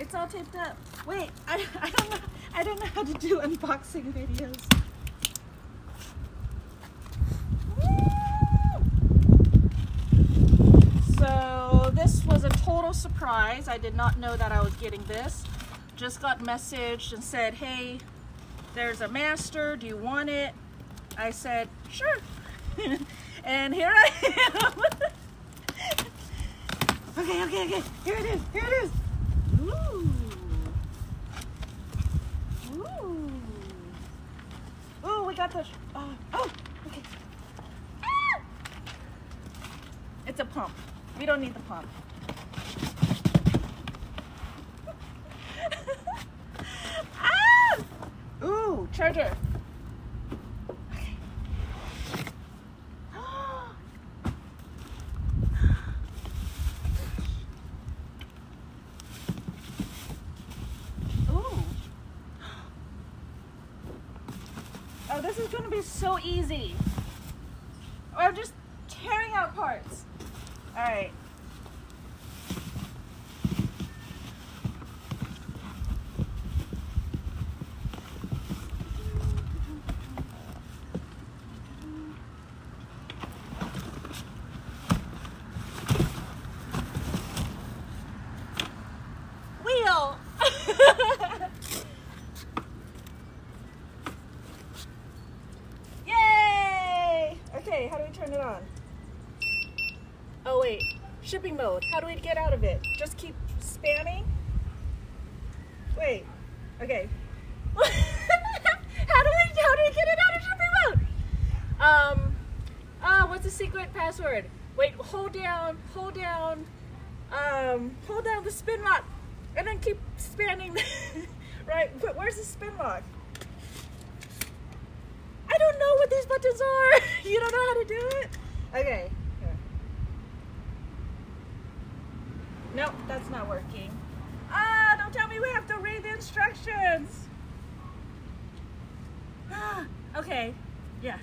It's all taped up. Wait, I don't know how to do unboxing videos. So this was a total surprise. I did not know that I was getting this. Just got messaged and said, hey, there's a master, do you want it? I said, sure. And here I am. Okay, here it is. Ooh. Ooh, we got the, okay. Ah! It's a pump. We don't need the pump. Ah! Ooh, charger. Okay. Ooh. Oh, this is going to be so easy. I'm just tearing out parts. All right. Wheel. Yay! Okay, how do we turn it on? Oh wait, shipping mode. How do we get out of it? Just keep spanning? Wait, okay. How do we get it out of shipping mode? What's the secret password? Wait, hold down the spin lock and then keep spanning. Right, but where's the spin lock? I don't know what these buttons are. You don't know how to do it? Okay. Nope, that's not working. Ah, don't tell me we have to read the instructions. Ah, okay, yeah.